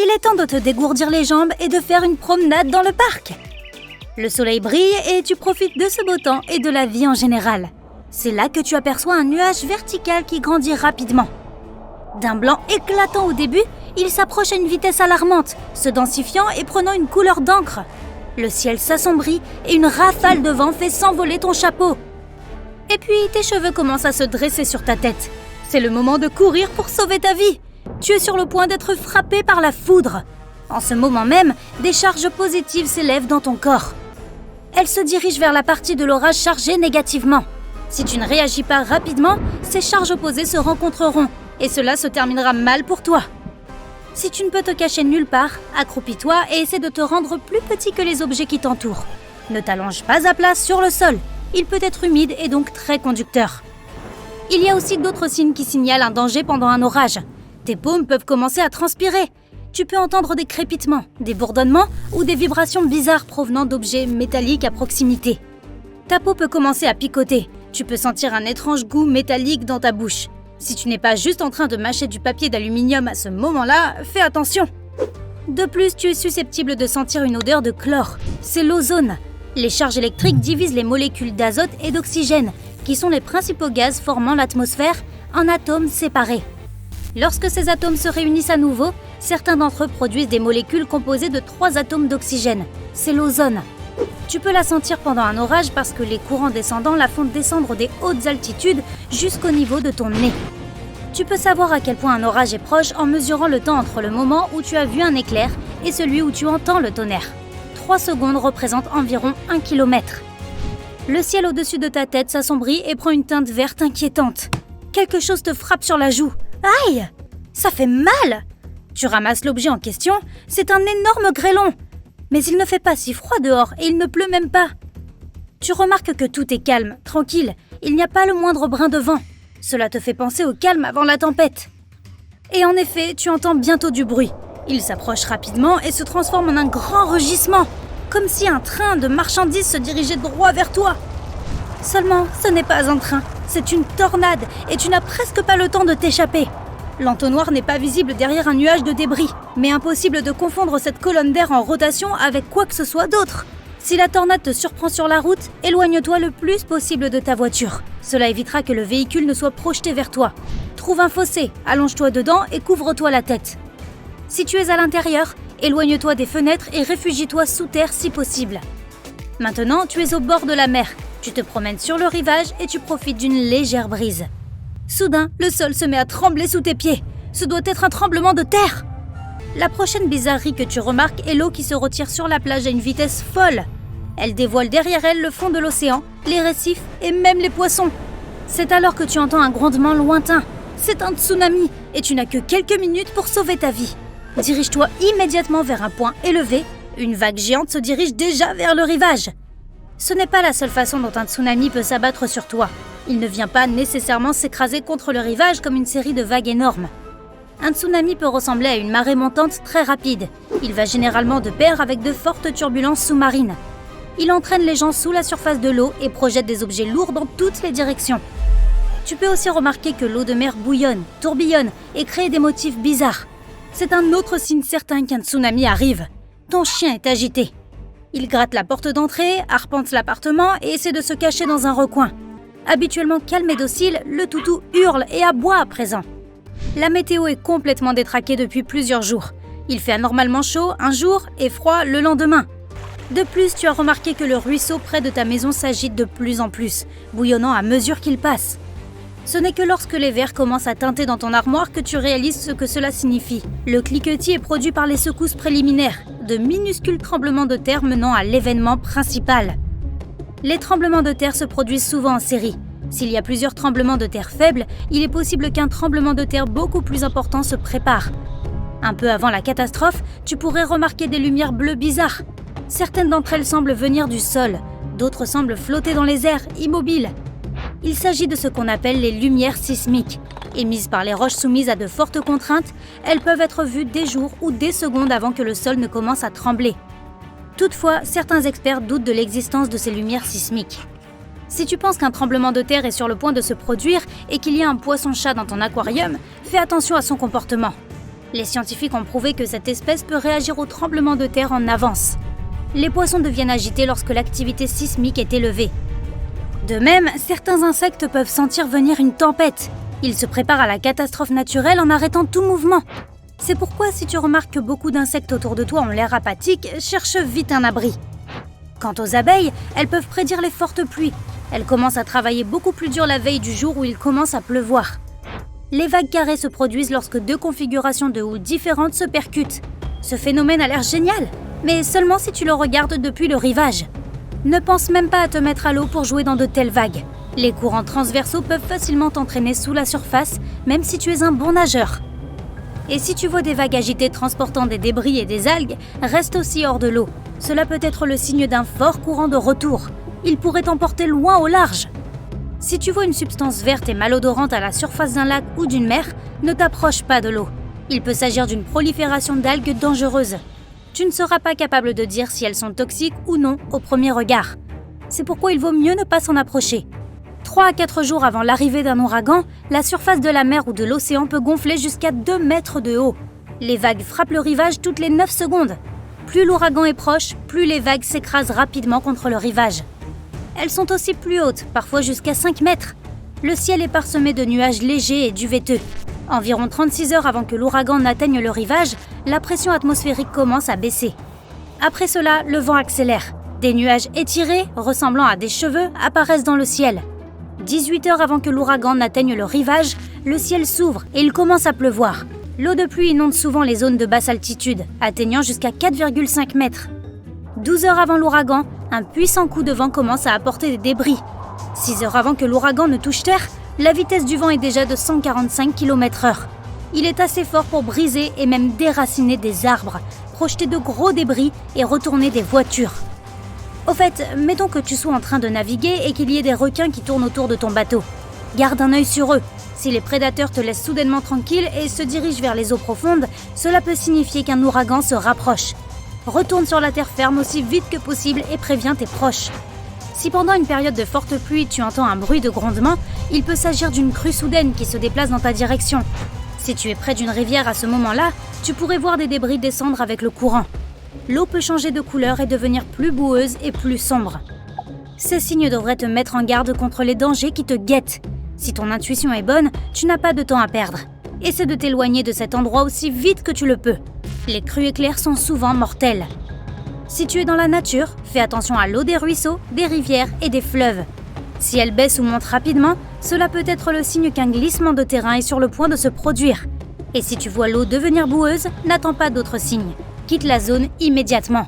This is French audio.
Il est temps de te dégourdir les jambes et de faire une promenade dans le parc. Le soleil brille et tu profites de ce beau temps et de la vie en général. C'est là que tu aperçois un nuage vertical qui grandit rapidement. D'un blanc éclatant au début, il s'approche à une vitesse alarmante, se densifiant et prenant une couleur d'encre. Le ciel s'assombrit et une rafale de vent fait s'envoler ton chapeau. Et puis tes cheveux commencent à se dresser sur ta tête. C'est le moment de courir pour sauver ta vie. Tu es sur le point d'être frappé par la foudre. En ce moment même, des charges positives s'élèvent dans ton corps. Elles se dirigent vers la partie de l'orage chargée négativement. Si tu ne réagis pas rapidement, ces charges opposées se rencontreront et cela se terminera mal pour toi. Si tu ne peux te cacher nulle part, accroupis-toi et essaie de te rendre plus petit que les objets qui t'entourent. Ne t'allonge pas à plat sur le sol. Il peut être humide et donc très conducteur. Il y a aussi d'autres signes qui signalent un danger pendant un orage. Tes paumes peuvent commencer à transpirer. Tu peux entendre des crépitements, des bourdonnements ou des vibrations bizarres provenant d'objets métalliques à proximité. Ta peau peut commencer à picoter. Tu peux sentir un étrange goût métallique dans ta bouche. Si tu n'es pas juste en train de mâcher du papier d'aluminium à ce moment-là, fais attention. De plus, tu es susceptible de sentir une odeur de chlore. C'est l'ozone. Les charges électriques divisent les molécules d'azote et d'oxygène, qui sont les principaux gaz formant l'atmosphère, en atomes séparés. Lorsque ces atomes se réunissent à nouveau, certains d'entre eux produisent des molécules composées de 3 atomes d'oxygène. C'est l'ozone. Tu peux la sentir pendant un orage parce que les courants descendants la font descendre des hautes altitudes jusqu'au niveau de ton nez. Tu peux savoir à quel point un orage est proche en mesurant le temps entre le moment où tu as vu un éclair et celui où tu entends le tonnerre. 3 secondes représentent environ 1 kilomètre. Le ciel au-dessus de ta tête s'assombrit et prend une teinte verte inquiétante. Quelque chose te frappe sur la joue. Aïe! Ça fait mal! Tu ramasses l'objet en question, c'est un énorme grêlon. Mais il ne fait pas si froid dehors et il ne pleut même pas. Tu remarques que tout est calme, tranquille, il n'y a pas le moindre brin de vent. Cela te fait penser au calme avant la tempête. Et en effet, tu entends bientôt du bruit. Il s'approche rapidement et se transforme en un grand rugissement, comme si un train de marchandises se dirigeait droit vers toi. Seulement, ce n'est pas un train, c'est une tornade et tu n'as presque pas le temps de t'échapper. L'entonnoir n'est pas visible derrière un nuage de débris, mais impossible de confondre cette colonne d'air en rotation avec quoi que ce soit d'autre. Si la tornade te surprend sur la route, éloigne-toi le plus possible de ta voiture. Cela évitera que le véhicule ne soit projeté vers toi. Trouve un fossé, allonge-toi dedans et couvre-toi la tête. Si tu es à l'intérieur, éloigne-toi des fenêtres et réfugie-toi sous terre si possible. Maintenant, tu es au bord de la mer. Tu te promènes sur le rivage et tu profites d'une légère brise. Soudain, le sol se met à trembler sous tes pieds. Ce doit être un tremblement de terre. La prochaine bizarrerie que tu remarques est l'eau qui se retire sur la plage à une vitesse folle. Elle dévoile derrière elle le fond de l'océan, les récifs et même les poissons. C'est alors que tu entends un grondement lointain. C'est un tsunami et tu n'as que quelques minutes pour sauver ta vie. Dirige-toi immédiatement vers un point élevé. Une vague géante se dirige déjà vers le rivage. Ce n'est pas la seule façon dont un tsunami peut s'abattre sur toi. Il ne vient pas nécessairement s'écraser contre le rivage comme une série de vagues énormes. Un tsunami peut ressembler à une marée montante très rapide. Il va généralement de pair avec de fortes turbulences sous-marines. Il entraîne les gens sous la surface de l'eau et projette des objets lourds dans toutes les directions. Tu peux aussi remarquer que l'eau de mer bouillonne, tourbillonne et crée des motifs bizarres. C'est un autre signe certain qu'un tsunami arrive. Ton chien est agité. Il gratte la porte d'entrée, arpente l'appartement et essaie de se cacher dans un recoin. Habituellement calme et docile, le toutou hurle et aboie à présent. La météo est complètement détraquée depuis plusieurs jours. Il fait anormalement chaud un jour et froid le lendemain. De plus, tu as remarqué que le ruisseau près de ta maison s'agite de plus en plus, bouillonnant à mesure qu'il passe. Ce n'est que lorsque les verres commencent à teinter dans ton armoire que tu réalises ce que cela signifie. Le cliquetis est produit par les secousses préliminaires, de minuscules tremblements de terre menant à l'événement principal. Les tremblements de terre se produisent souvent en série. S'il y a plusieurs tremblements de terre faibles, il est possible qu'un tremblement de terre beaucoup plus important se prépare. Un peu avant la catastrophe, tu pourrais remarquer des lumières bleues bizarres. Certaines d'entre elles semblent venir du sol, d'autres semblent flotter dans les airs, immobiles. Il s'agit de ce qu'on appelle les lumières sismiques. Émises par les roches soumises à de fortes contraintes, elles peuvent être vues des jours ou des secondes avant que le sol ne commence à trembler. Toutefois, certains experts doutent de l'existence de ces lumières sismiques. Si tu penses qu'un tremblement de terre est sur le point de se produire et qu'il y a un poisson-chat dans ton aquarium, fais attention à son comportement. Les scientifiques ont prouvé que cette espèce peut réagir aux tremblements de terre en avance. Les poissons deviennent agités lorsque l'activité sismique est élevée. De même, certains insectes peuvent sentir venir une tempête. Ils se préparent à la catastrophe naturelle en arrêtant tout mouvement. C'est pourquoi si tu remarques que beaucoup d'insectes autour de toi ont l'air apathiques, cherche vite un abri. Quant aux abeilles, elles peuvent prédire les fortes pluies. Elles commencent à travailler beaucoup plus dur la veille du jour où il commence à pleuvoir. Les vagues carrées se produisent lorsque deux configurations de houle différentes se percutent. Ce phénomène a l'air génial, mais seulement si tu le regardes depuis le rivage. Ne pense même pas à te mettre à l'eau pour jouer dans de telles vagues. Les courants transversaux peuvent facilement t'entraîner sous la surface, même si tu es un bon nageur. Et si tu vois des vagues agitées transportant des débris et des algues, reste aussi hors de l'eau. Cela peut être le signe d'un fort courant de retour. Il pourrait t'emporter loin au large. Si tu vois une substance verte et malodorante à la surface d'un lac ou d'une mer, ne t'approche pas de l'eau. Il peut s'agir d'une prolifération d'algues dangereuses. Tu ne seras pas capable de dire si elles sont toxiques ou non au premier regard. C'est pourquoi il vaut mieux ne pas s'en approcher. 3 à 4 jours avant l'arrivée d'un ouragan, la surface de la mer ou de l'océan peut gonfler jusqu'à 2 mètres de haut. Les vagues frappent le rivage toutes les 9 secondes. Plus l'ouragan est proche, plus les vagues s'écrasent rapidement contre le rivage. Elles sont aussi plus hautes, parfois jusqu'à 5 mètres. Le ciel est parsemé de nuages légers et duveteux. Environ 36 heures avant que l'ouragan n'atteigne le rivage, la pression atmosphérique commence à baisser. Après cela, le vent accélère. Des nuages étirés, ressemblant à des cheveux, apparaissent dans le ciel. 18 heures avant que l'ouragan n'atteigne le rivage, le ciel s'ouvre et il commence à pleuvoir. L'eau de pluie inonde souvent les zones de basse altitude, atteignant jusqu'à 4,5 mètres. 12 heures avant l'ouragan, un puissant coup de vent commence à apporter des débris. 6 heures avant que l'ouragan ne touche terre, la vitesse du vent est déjà de 145 km/h. Il est assez fort pour briser et même déraciner des arbres, projeter de gros débris et retourner des voitures. Au fait, mettons que tu sois en train de naviguer et qu'il y ait des requins qui tournent autour de ton bateau. Garde un œil sur eux. Si les prédateurs te laissent soudainement tranquille et se dirigent vers les eaux profondes, cela peut signifier qu'un ouragan se rapproche. Retourne sur la terre ferme aussi vite que possible et préviens tes proches. Si pendant une période de forte pluie, tu entends un bruit de grondement, il peut s'agir d'une crue soudaine qui se déplace dans ta direction. Si tu es près d'une rivière à ce moment-là, tu pourrais voir des débris descendre avec le courant. L'eau peut changer de couleur et devenir plus boueuse et plus sombre. Ces signes devraient te mettre en garde contre les dangers qui te guettent. Si ton intuition est bonne, tu n'as pas de temps à perdre. Essaie de t'éloigner de cet endroit aussi vite que tu le peux. Les crues éclairs sont souvent mortelles. Si tu es dans la nature, fais attention à l'eau des ruisseaux, des rivières et des fleuves. Si elle baisse ou monte rapidement, cela peut être le signe qu'un glissement de terrain est sur le point de se produire. Et si tu vois l'eau devenir boueuse, n'attends pas d'autres signes. Quitte la zone immédiatement.